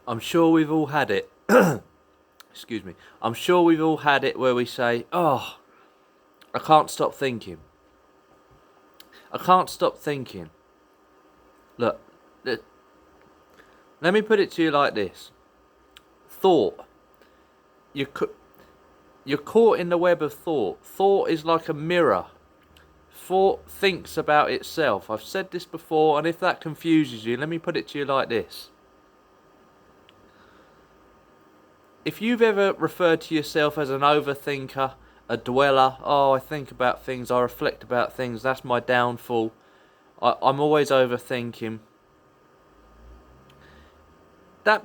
I'm sure we've all had it. Excuse me. I'm sure we've all had it where we say, "Oh, I can't stop thinking. I can't stop thinking." Look, let me put it to you like this. Thought. You're, you're caught in the web of thought. Thought is like a mirror. Thought thinks about itself. I've said this before, and if that confuses you, let me put it to you like this. If you've ever referred to yourself as an overthinker, a dweller, oh, I think about things, I reflect about things, that's my downfall, I'm always overthinking. That's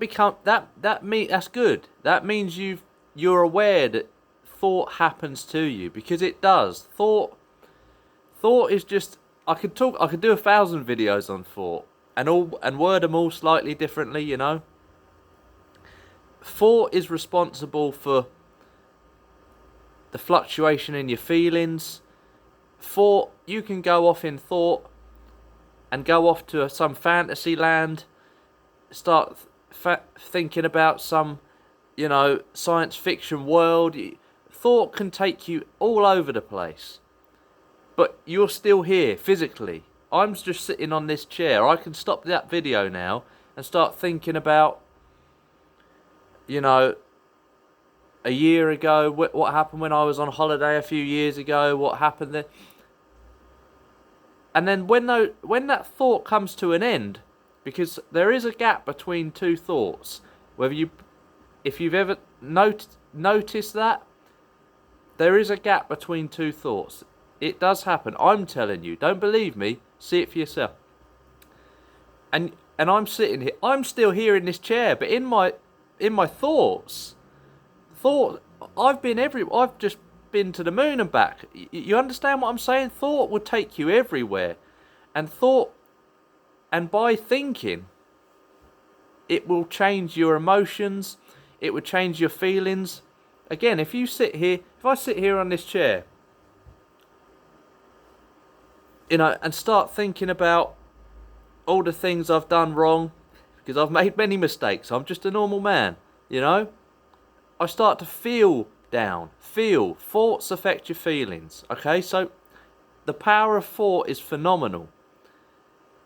good. That means you're aware that thought happens to you, because it does. Thought is just, I could do 1,000 videos on thought and word them all slightly differently, you know. Thought is responsible for the fluctuation in your feelings. Thought, you can go off in thought and go off to some fantasy land, start thinking about some, science fiction world. Thought can take you all over the place. But you're still here physically. I'm just sitting on this chair. I can stop that video now and start thinking about, a year ago, what happened when I was on holiday a few years ago, what happened there. And then when that thought comes to an end, because there is a gap between two thoughts, if you've ever noticed that, there is a gap between two thoughts. It does happen. I'm telling you. Don't believe me. See it for yourself. And I'm sitting here. I'm still here in this chair, but in my thoughts, I've just been to the moon and back. You understand what I'm saying? Thought will take you everywhere, and by thinking, it will change your emotions. It will change your feelings. Again, if I sit here on this chair, and start thinking about all the things I've done wrong, because I've made many mistakes. I'm just a normal man, I start to feel down. Thoughts affect your feelings. Okay, so the power of thought is phenomenal.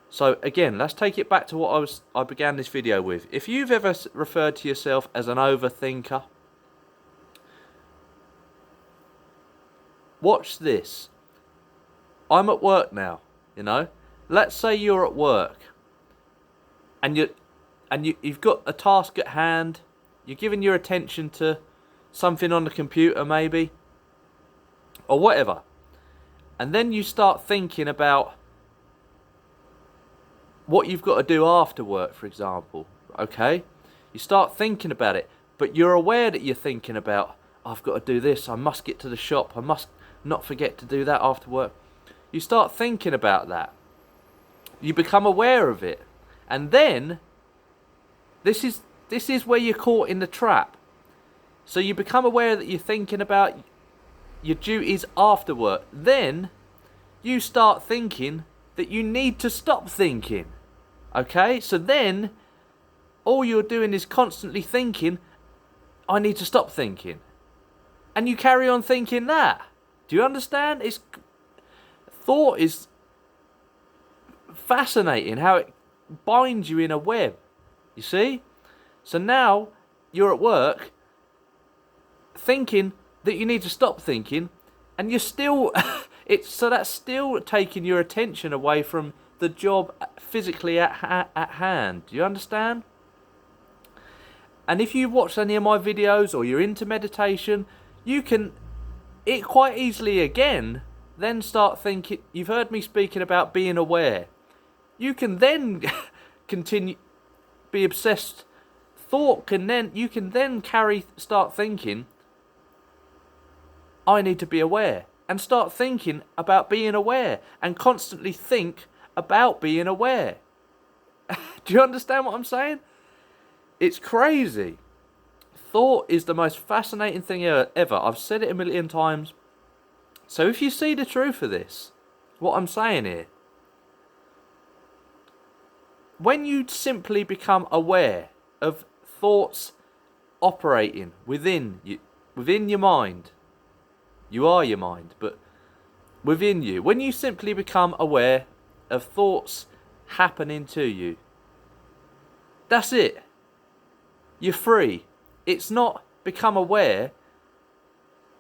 So again, let's take it back to what I began this video with. If you've ever referred to yourself as an overthinker, watch this. I'm at work now, Let's say you're at work and you've got a task at hand. You're giving your attention to something on the computer maybe, or whatever. And then you start thinking about what you've got to do after work, for example. Okay? You start thinking about it, but you're aware that you're thinking about, I've got to do this, I must get to the shop, I must not forget to do that after work. You start thinking about that. You become aware of it. And then, this is where you're caught in the trap. So you become aware that you're thinking about your duties after work. Then, you start thinking that you need to stop thinking. Okay? So then, all you're doing is constantly thinking, I need to stop thinking. And you carry on thinking that. Do you understand? Thought is fascinating, how it binds you in a web. You see? So now you're at work thinking that you need to stop thinking, and you're still that's still taking your attention away from the job physically at hand. Do you understand? And if you've watched any of my videos or you're into meditation, you can quite easily again then start thinking. You've heard me speaking about being aware. You can then continue be obsessed. You can then start thinking, I need to be aware, and start thinking about being aware, and constantly think about being aware. Do you understand what I'm saying? It's crazy. Thought is the most fascinating thing ever. I've said it a million times. So if you see the truth of this, what I'm saying here, when you simply become aware of thoughts operating within you, within your mind. You are your mind, but within you. When you simply become aware of thoughts happening to you, that's it. You're free. It's not become aware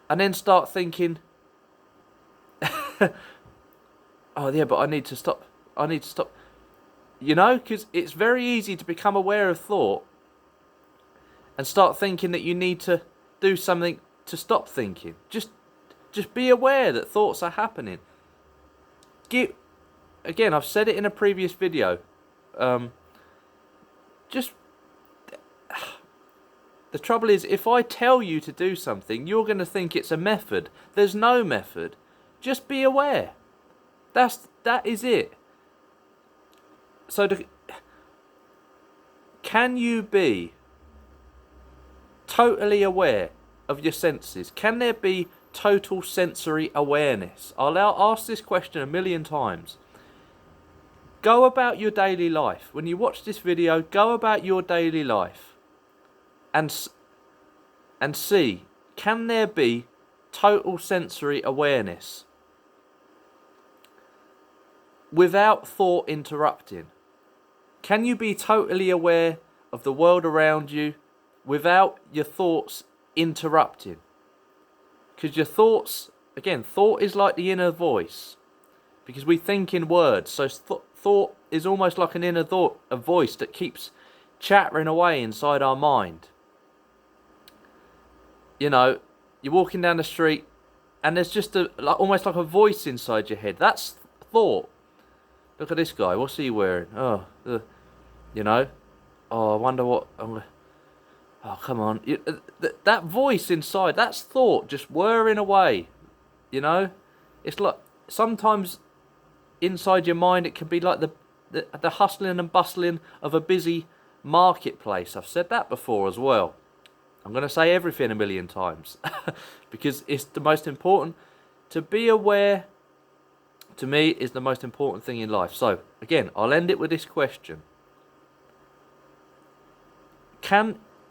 and then start thinking, oh yeah, but I need to stop. I need to stop. You know, because it's very easy to become aware of thought and start thinking that you need to do something to stop thinking. Just be aware that thoughts are happening. Again, I've said it in a previous video. Just the trouble is, if I tell you to do something, you're going to think it's a method. There's no method. Just be aware. That is it. So, can you be totally aware of your senses? Can there be total sensory awareness? I'll ask this question a million times. Go about your daily life. When you watch this video, go about your daily life and see, can there be total sensory awareness without thought interrupting? Can you be totally aware of the world around you without your thoughts interrupting? Because your thoughts, again, thought is like the inner voice. Because we think in words, so thought is almost like an inner thought, a voice that keeps chattering away inside our mind. You know, you're walking down the street and there's just almost like a voice inside your head. That's thought. Look at this guy, what's he wearing? Oh, you know, oh, I wonder what, oh, come on. That voice inside, that's thought just whirring away, you know? It's like, sometimes inside your mind it can be like the hustling and bustling of a busy marketplace. I've said that before as well. I'm going to say everything a million times because it's the most important. To be aware, to me, is the most important thing in life. So, again, I'll end it with this question.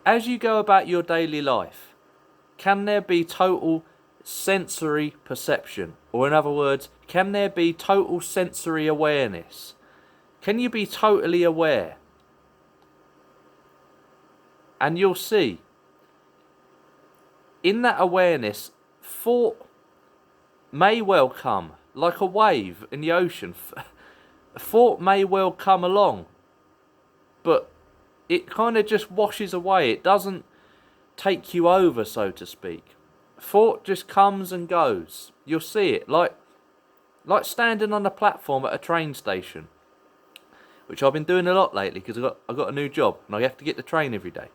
As you go about your daily life, can there be total sensory perception? Or in other words, can there be total sensory awareness? Can you be totally aware? And you'll see, in that awareness, thought may well come, like a wave in the ocean. Thought may well come along, but it kind of just washes away. It doesn't take you over, so to speak. Thought just comes and goes. You'll see it, like standing on a platform at a train station, which I've been doing a lot lately because I've got a new job and I have to get the train every day.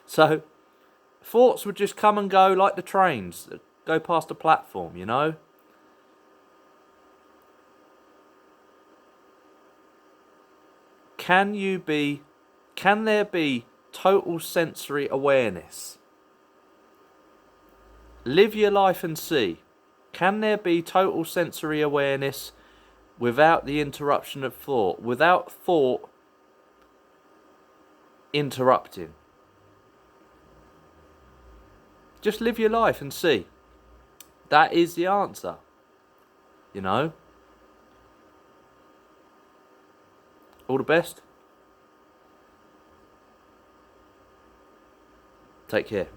So thoughts would just come and go like the trains that go past the platform, you know. Can there be total sensory awareness? Live your life and see. Can there be total sensory awareness without the interruption of thought? Without thought interrupting? Just live your life and see. That is the answer. You know? All the best. Take care.